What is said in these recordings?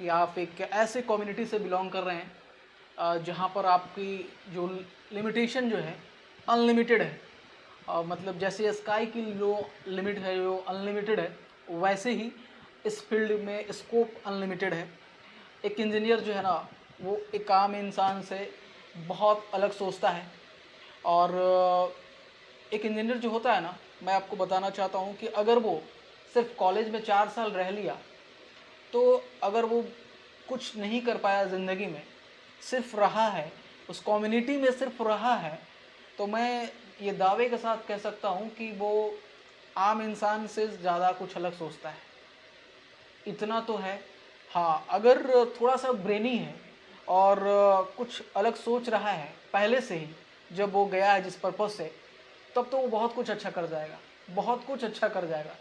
कि आप एक ऐसे कम्युनिटी से बिलोंग कर रहे हैं जहाँ पर आपकी जो लिमिटेशन जो है अनलिमिटेड है। मतलब जैसे स्काई की जो लिमिट है जो अनलिमिटेड है, वैसे ही इस फील्ड में स्कोप अनलिमिटेड है। एक इंजीनियर जो है ना, वो एक आम इंसान से बहुत अलग सोचता है। और एक इंजीनियर जो होता है ना, मैं आपको बताना चाहता हूँ कि अगर वो सिर्फ कॉलेज में 4 साल रह लिया, तो अगर वो कुछ नहीं कर पाया ज़िंदगी में, सिर्फ रहा है उस कम्युनिटी में, सिर्फ रहा है, तो मैं ये दावे के साथ कह सकता हूँ कि वो आम इंसान से ज़्यादा कुछ अलग सोचता है। इतना तो है। हाँ, अगर थोड़ा सा ब्रेनी है और कुछ अलग सोच रहा है पहले से ही, जब वो गया है जिस पर्पज़ से, तब तो वो बहुत कुछ अच्छा कर जाएगा, बहुत कुछ अच्छा कर जाएगा।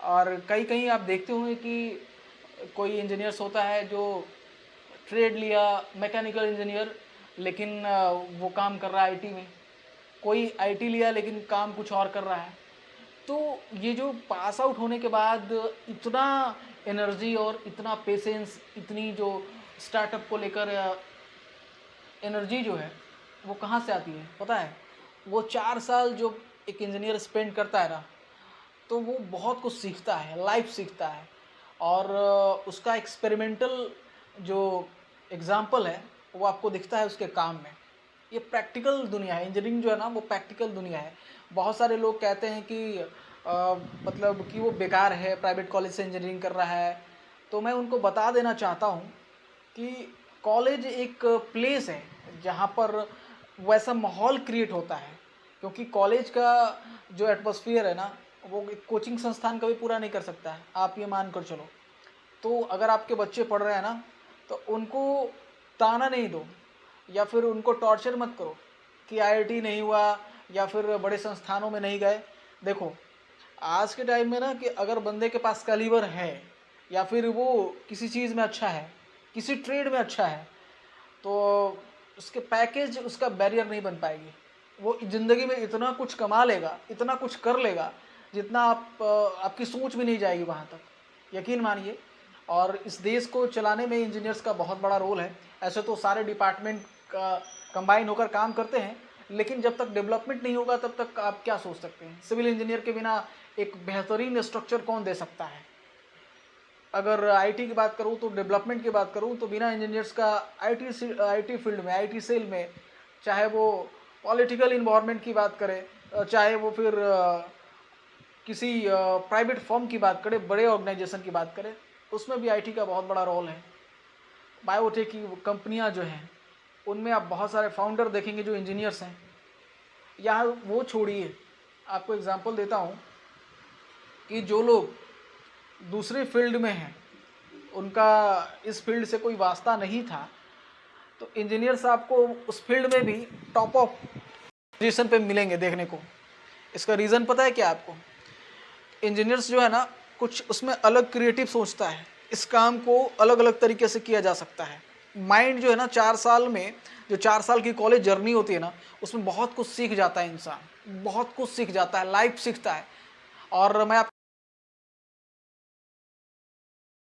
और कहीं कहीं आप देखते होंगे कि कोई इंजीनियर्स होता है जो ट्रेड लिया मैकेनिकल इंजीनियर, लेकिन वो काम कर रहा है आईटी में। कोई आईटी लिया लेकिन काम कुछ और कर रहा है। तो ये जो पास आउट होने के बाद इतना एनर्जी और इतना पेशेंस, इतनी जो स्टार्टअप को लेकर एनर्जी जो है, वो कहाँ से आती है पता है? वो 4 साल जो एक इंजीनियर स्पेंड करता है ना, तो वो बहुत कुछ सीखता है, लाइफ सीखता है। और उसका एक्सपेरिमेंटल जो एग्जाम्पल है, वो आपको दिखता है उसके काम में। ये प्रैक्टिकल दुनिया है, इंजीनियरिंग जो है ना, वो प्रैक्टिकल दुनिया है। बहुत सारे लोग कहते हैं कि मतलब कि वो बेकार है, प्राइवेट कॉलेज से इंजीनियरिंग कर रहा है। तो मैं उनको बता देना चाहता हूँ कि कॉलेज एक प्लेस है जहाँ पर वैसा माहौल क्रिएट होता है। क्योंकि कॉलेज का जो एटमॉस्फेयर है ना, वो एक कोचिंग संस्थान कभी पूरा नहीं कर सकता है, आप ये मान कर चलो। तो अगर आपके बच्चे पढ़ रहे हैं ना, तो उनको ताना नहीं दो या फिर उनको टॉर्चर मत करो कि आईआईटी नहीं हुआ या फिर बड़े संस्थानों में नहीं गए। देखो, आज के टाइम में ना, कि अगर बंदे के पास कैलिबर है या फिर वो किसी चीज़ में अच्छा है, किसी ट्रेड में अच्छा है, तो उसके पैकेज उसका बैरियर नहीं बन पाएगी। वो ज़िंदगी में इतना कुछ कमा लेगा, इतना कुछ कर लेगा, जितना आपकी सोच भी नहीं जाएगी वहाँ तक, यकीन मानिए। और इस देश को चलाने में इंजीनियर्स का बहुत बड़ा रोल है। ऐसे तो सारे डिपार्टमेंट का कंबाइन होकर काम करते हैं, लेकिन जब तक डेवलपमेंट नहीं होगा तब तक आप क्या सोच सकते हैं? सिविल इंजीनियर के बिना एक बेहतरीन स्ट्रक्चर कौन दे सकता है? अगर आईटी की बात करूँ, तो डेवलपमेंट की बात करूँ, तो बिना इंजीनियर्स का आईटी फील्ड में, आईटी सेल में, चाहे वो पॉलिटिकल इन्वायरमेंट की बात करें, चाहे वो फिर किसी प्राइवेट फर्म की बात करें, बड़े ऑर्गेनाइजेशन की बात करें, उसमें भी आईटी का बहुत बड़ा रोल है। बायोटेक की कंपनियां जो हैं, उनमें आप बहुत सारे फाउंडर देखेंगे जो इंजीनियर्स हैं। यहाँ वो छोड़िए, आपको एग्जांपल देता हूँ कि जो लोग दूसरे फील्ड में हैं, उनका इस फील्ड से कोई वास्ता नहीं था, तो इंजीनियर्स आपको उस फील्ड में भी टॉप ऑफ पोजीशन पे मिलेंगे देखने को। इसका रीज़न पता है क्या आपको? इंजीनियर्स जो है ना, कुछ उसमें अलग क्रिएटिव सोचता है, इस काम को अलग अलग तरीके से किया जा सकता है। माइंड जो है ना, 4 साल में, जो 4 साल की कॉलेज जर्नी होती है ना, उसमें बहुत कुछ सीख जाता है इंसान, बहुत कुछ सीख जाता है, लाइफ सीखता है। और मैं